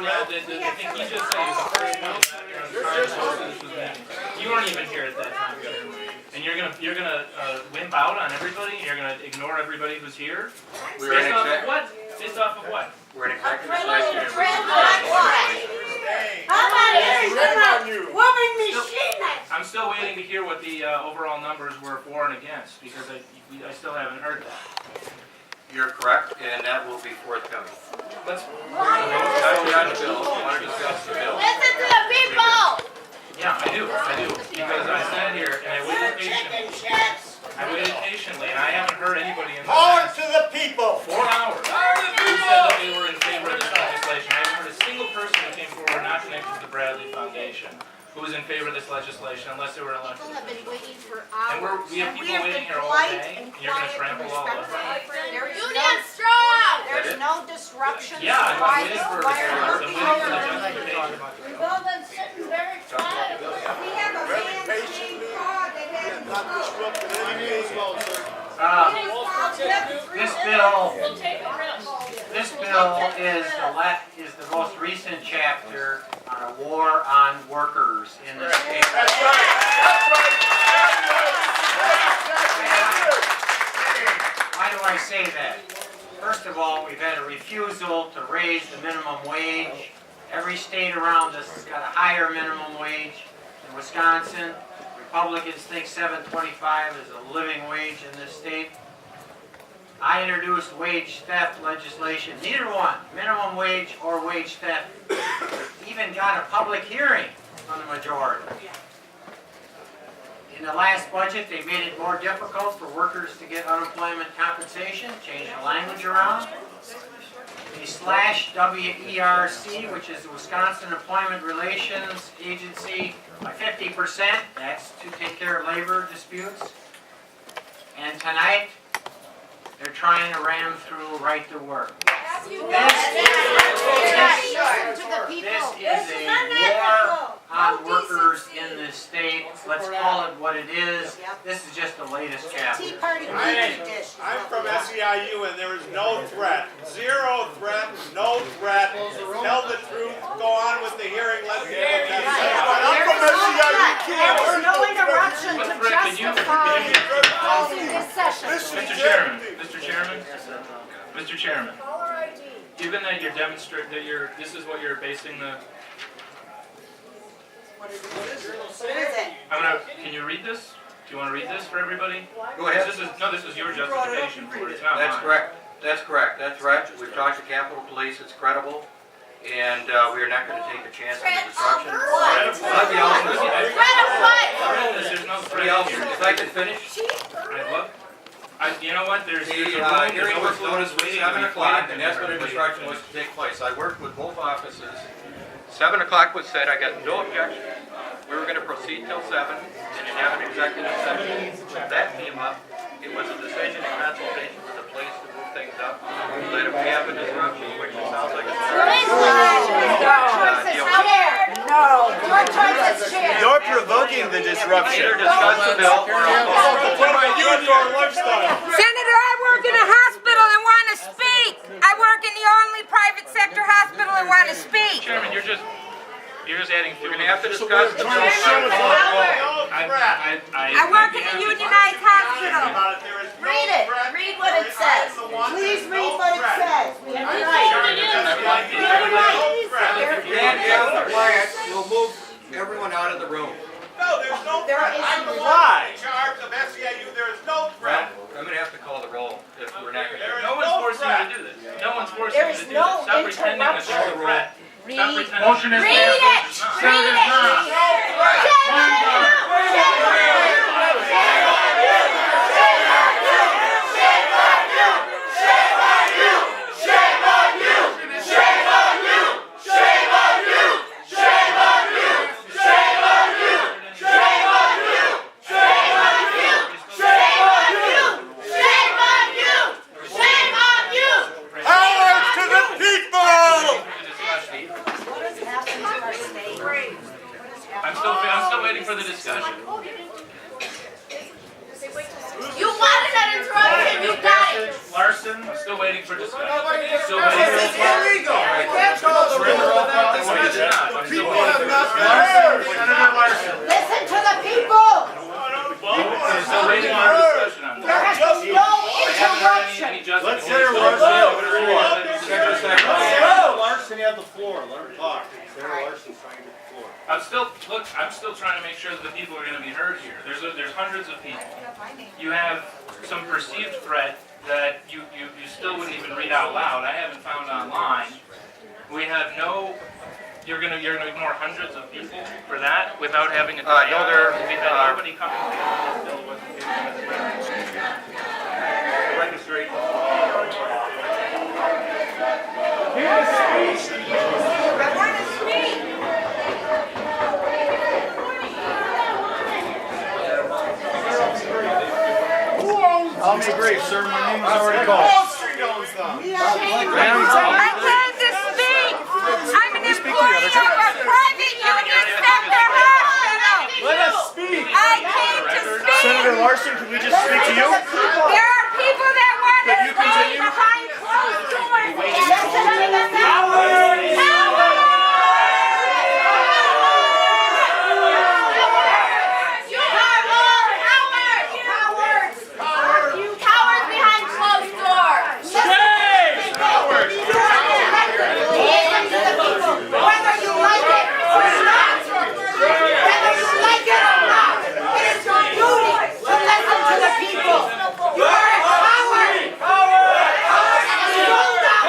Well, I think he just said you weren't even here at that time, and you're gonna wimp out on everybody. You're gonna ignore everybody who's here. Based off of what? Based off of what? We're in executive session. I'm still waiting to hear what the overall numbers were for and against, because I still haven't heard that. You're correct, and that will be forthcoming. Let's. Want to discuss the bill? Listen to the people! Yeah, I do, because I sat here and I waited patiently, and I haven't heard anybody in the last to the people! 4 hours who said that they were in favor of this legislation. I haven't heard a single person who came forward not connected to the Bradley Foundation who was in favor of this legislation unless they were elected. People have been waiting for And hours. we have people waiting here all day, and you're going to trample all over. Union strong! There's no disruption. Yeah, I'm waiting for the justification. We've all been sitting very quiet. We have a man named Todd that has Not disrupted anything. This bill is the most recent chapter on a war on workers in the state. That's right! Why do I say that? First of all, we've had a refusal to raise the minimum wage. Every state around us has got a higher minimum wage. In Wisconsin, Republicans think $7.25 is a living wage in this state. I introduced wage theft legislation. Neither one, minimum wage or wage theft, even got a public hearing on the majority. In the last budget, they made it more difficult for workers to get unemployment compensation, changed the language around. They slashed WERC, which is the Wisconsin Employment Relations Agency, by 50%. That's to take care of labor disputes. And tonight, they're trying to ram through RightToWork. This is a war on workers in this state. Let's call it what it is. This is just the latest chapter. Tea Party I'm from SEIU and there is no threat. Zero threat, no threat. Tell the truth, go on with the hearing, let's see what that says. I'm from SEIU. There's no interruption to justify closing this session. Mr. Chairman, given that you're this is what you're basing the. What is it? Can you read this? Do you want to read this for everybody? Go ahead. This is your justification for it. It's not That's mine. correct. That's correct. That's right. We've talked to Capitol Police. It's credible. And we are not going to take a chance on the disruption. Somebody else. There's no Somebody else. If I can finish. You know what? There's The a hearing was noticed at 7 o'clock, and that's when the everybody- disruption was to take place. I worked with both offices. 7 o'clock was said. I got no objection. We were going to proceed till 7 and then have an executive session. When that came up, it was a decision in consultation with the police to move things up. That if we have a disruption, which it sounds like it's Your choice as chair. You're provoking the disruption. either discuss the bill or Senator, I work in a hospital and want to speak. I work in the only private sector hospital and want to speak. Chairman, you're just adding. We're going to have to discuss the bill. I work in a unionized hospital. Read it. Read what it says. Please read what it says. We have a right. If you can't have quiet, we'll move everyone out of the room. No, there's no There threat. is I'm the why. one in charge of SEIU. There is no threat. I'm going to have to call the roll if we're not going to. No one's forcing you to do this. No one's forcing you to do this. Stop pretending that there's a threat. Stop pretending. Motion is Read it. Read I'm still waiting for the discussion. You wanted that interruption. You got it. Larson, I'm still waiting for discussion. Still This waiting. is illegal. You can't call the roll. have the floor. Let him talk. Senator Larson's trying to get the floor. I'm still trying to make sure that the people are going to be heard here. There's hundreds of people. You have some perceived threat that you still wouldn't even read out loud. I haven't found online. We have no. You're gonna ignore hundreds of people for that without having a dialogue. We've had nobody coming to the bill wasn't Registrate. I'll be brief, sir. My name is already called. Wall Street owns them. I plan to speak. I'm an employee of a private union sector hospital. Let us speak. I came to speak. Senator Larson, can we just speak to you? There are people that want to Can you stay continue? behind closed doors. Cowards behind closed doors. Whether you like it or not, whether you like it or not, it is your duty to listen to the people. You are a coward. Coward and a rolled up.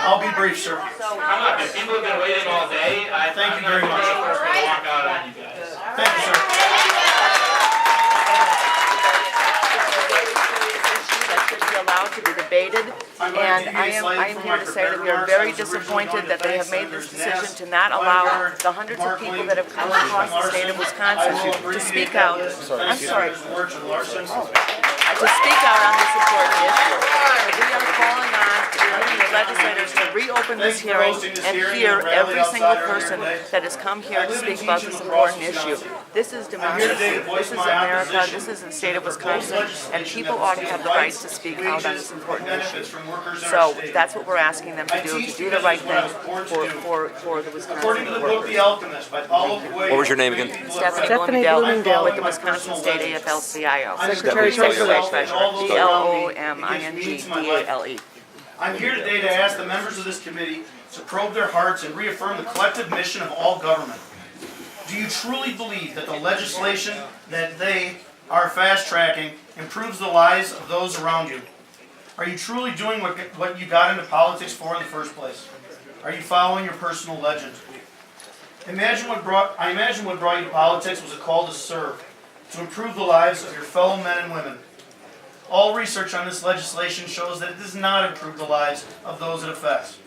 I'll be brief, sir. I'm not. If people have been waiting all day, Thank you very much. Walk out on you guys. Thank you, sir. That should be allowed to be debated, and I am here to say that we are very disappointed that they have made this decision to not allow the hundreds of people that have come across the state of Wisconsin to speak out. I'm sorry. To speak out on this important issue. So we are calling on the legislators to reopen this hearing and hear every single person that has come here to speak about this important issue. This is democracy, this is America, this is the state of Wisconsin, and people ought to have the right to speak out on this important issue. So that's what we're asking them to do the right thing for the Wisconsin workers. What was your name again? Stephanie Bloomingdale with the Wisconsin State AFL-CIO. Secretary Treasurer, Bloomingdale. I'm here today to ask the members of this committee to probe their hearts and reaffirm the collective mission of all government. Do you truly believe that the legislation that they are fast-tracking improves the lives of those around you? Are you truly doing what you got into politics for in the first place? Are you following your personal legend? I imagine what brought you to politics was a call to serve, to improve the lives of your fellow men and women. All research on this legislation shows that it does not improve the lives of those it affects.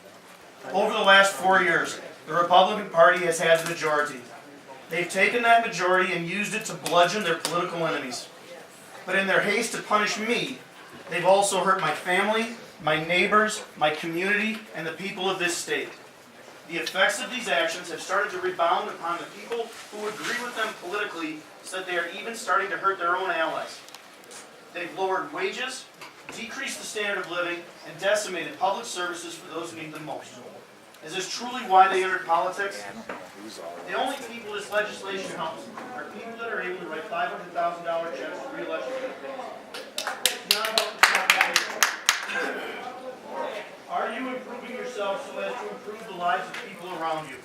Over the last 4 years, the Republican Party has had the majority. They've taken that majority and used it to bludgeon their political enemies. But in their haste to punish me, they've also hurt my family, my neighbors, my community, and the people of this state. The effects of these actions have started to rebound upon the people who agree with them politically, so that they are even starting to hurt their own allies. They've lowered wages, decreased the standard of living, and decimated public services for those who need them most. Is this truly why they entered politics? The only people this legislation helps are people that are able to write $500,000 checks for re-election campaigns. It's not about the top money. Are you improving yourself so as to improve the lives of people around you?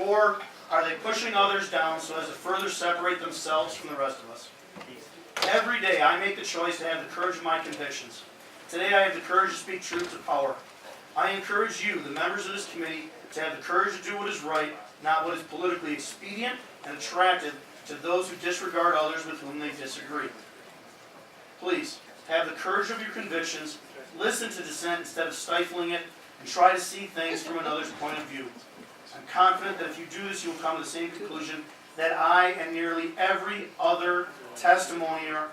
Or are they pushing others down so as to further separate themselves from the rest of us? Every day I make the choice to have the courage of my convictions. Today I have the courage to speak truth to power. I encourage you, the members of this committee, to have the courage to do what is right, not what is politically expedient and attractive to those who disregard others with whom they disagree. Please, have the courage of your convictions, listen to dissent instead of stifling it, and try to see things from another's point of view. I'm confident that if you do this, you will come to the same conclusion that I and nearly every other testimonial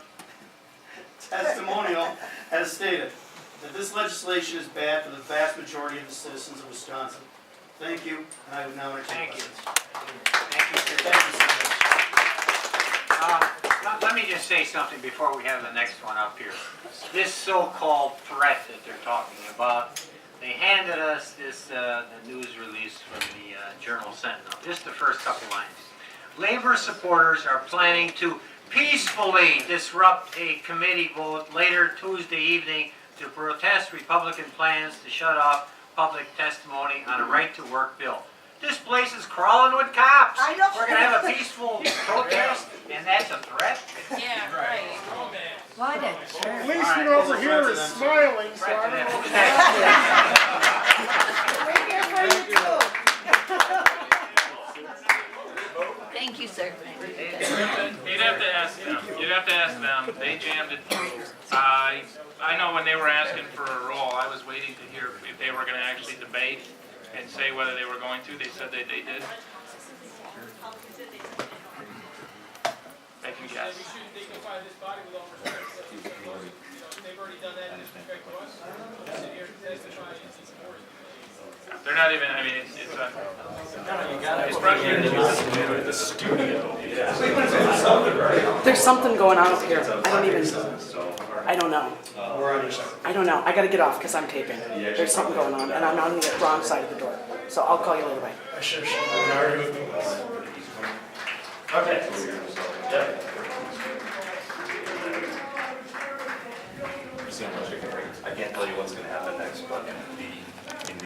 has stated that this legislation is bad for the vast majority of the citizens of Wisconsin. Thank you, and I would now entertain Thank you. questions. Thank you, sir. Thank you, Senator. Let me just say something before we have the next one up here. This so-called threat that they're talking about, they handed us this the news release from the Journal Sentinel. Just the first couple lines. Labor supporters are planning to peacefully disrupt a committee vote later Tuesday evening to protest Republican plans to shut off public testimony on a right-to-work bill. This place is crawling with cops. I know. We're going to have a peaceful protest, and that's a threat? Yeah, right. What a jerk. Policeman over here is smiling, so I don't know. We're here for you too. Thank you, sir. You'd have to ask them. You'd have to ask them. They jammed it through. I know when they were asking for a roll, I was waiting to hear if they were going to actually debate and say whether they were going to. They said they did. They can guess. They're not even, I mean, it's There's something going on up here. I don't know. I don't know. I gotta get off because I'm taping. There's something going on and I'm on the wrong side of the door. So I'll call you later, bye. I should have argue with me. Okay. Yep. I can't tell you what's going to happen next, but the